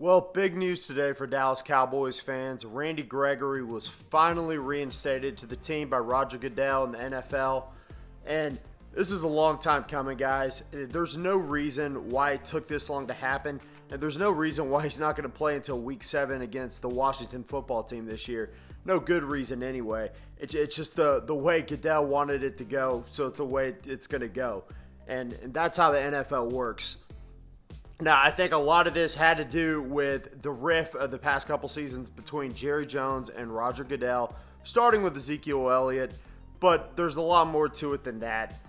Well, big news today for Dallas Cowboys fans. Randy Gregory was finally reinstated to the team by Roger Goodell in the NFL. And this is a long time coming, guys. There's no reason why it took this long to happen. And there's no reason why he's not going to play until Week 7 against the Washington football team this year. No good reason anyway. It's just the way Goodell wanted it to go, so it's the way it's going to go. And that's how the NFL works. Now, I think a lot of this had to do with the riff of the past couple seasons between Jerry Jones and Roger Goodell, starting with Ezekiel Elliott, but there's a lot more to it than that.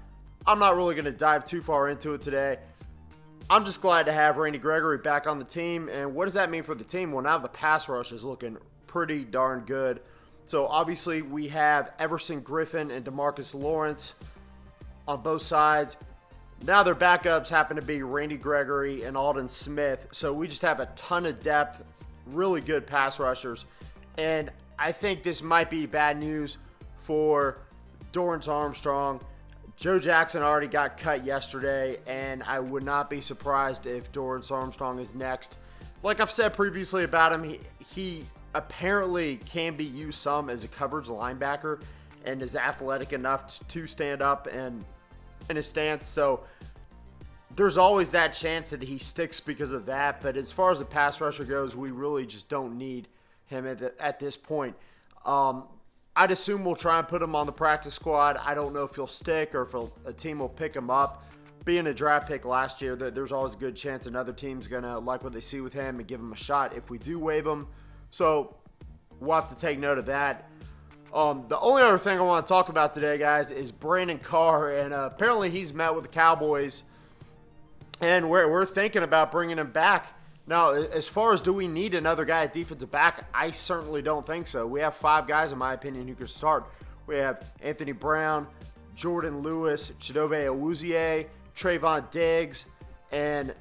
I'm not really going to dive too far into it today. I'm just glad to have Randy Gregory back on the team, and what does that mean for the team? Well, now the pass rush is looking pretty darn good. So, obviously, we have Everson Griffin and DeMarcus Lawrence on both sides. Now their backups happen to be Randy Gregory and Aldon Smith. So we just have a ton of depth, really good pass rushers. And I think this might be bad news for Dorrance Armstrong. Joe Jackson already got cut yesterday, and I would not be surprised if Dorrance Armstrong is next. Like I've said previously about him, he apparently can be used some as a coverage linebacker and is athletic enough to stand up and in his stance, so there's always that chance that he sticks because of that. But as far as the pass rusher goes, we really just don't need him at this point. I'd assume we'll try and put him on the practice squad. I don't know if he'll stick or if a team will pick him up. Being a draft pick last year, there's always a good chance another team's going to like what they see with him and give him a shot if we do waive him. So we'll have to take note of that. The only other thing I want to talk about today, guys, is Brandon Carr, and apparently he's met with the Cowboys, and we're thinking about bringing him back. Now, as far as do we need another guy at defensive back, I certainly don't think so. We have 5 guys, in my opinion, who could start. We have Anthony Brown, Jordan Lewis, Chidobe Awuzie, Trayvon Diggs, and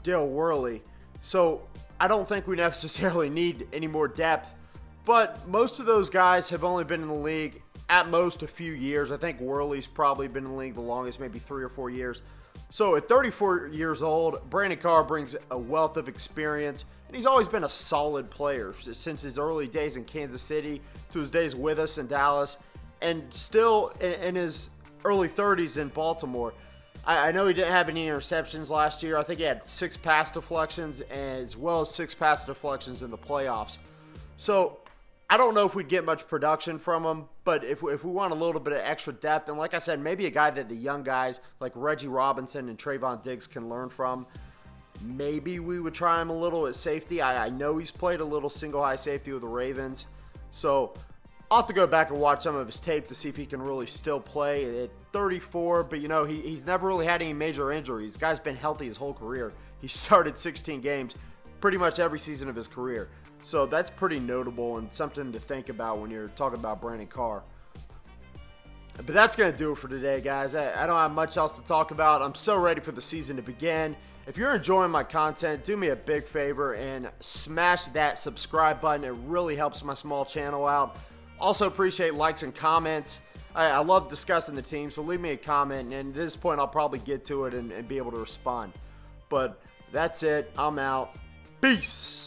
Dale Worley. So I don't think we necessarily need any more depth. But most of those guys have only been in the league at most a few years. I think Worley's probably been in the league the longest, maybe 3 or 4 years. So at 34 years old, Brandon Carr brings a wealth of experience, and he's always been a solid player since his early days in Kansas City to his days with us in Dallas, and still in his early 30s in Baltimore. I know he didn't have any interceptions last year. I think he had 6 pass deflections as well as 6 pass deflections in the playoffs. So I don't know if we'd get much production from him, but if we want a little bit of extra depth, and like I said, maybe a guy that the young guys like Reggie Robinson and Trayvon Diggs can learn from, maybe we would try him a little at safety. I know he's played a little single high safety with the Ravens, so I'll have to go back and watch some of his tape to see if he can really still play at 34, but you know, he's never really had any major injuries. The guy's been healthy his whole career. He started 16 games pretty much every season of his career. So that's pretty notable and something to think about when you're talking about Brandon Carr. But that's going to do it for today, guys. I don't have much else to talk about. I'm so ready for the season to begin. If you're enjoying my content, do me a big favor and smash that subscribe button. It really helps my small channel out. Also appreciate likes and comments. I love discussing the team, so leave me a comment. And at this point, I'll probably get to it and be able to respond. But that's it. I'm out. Peace.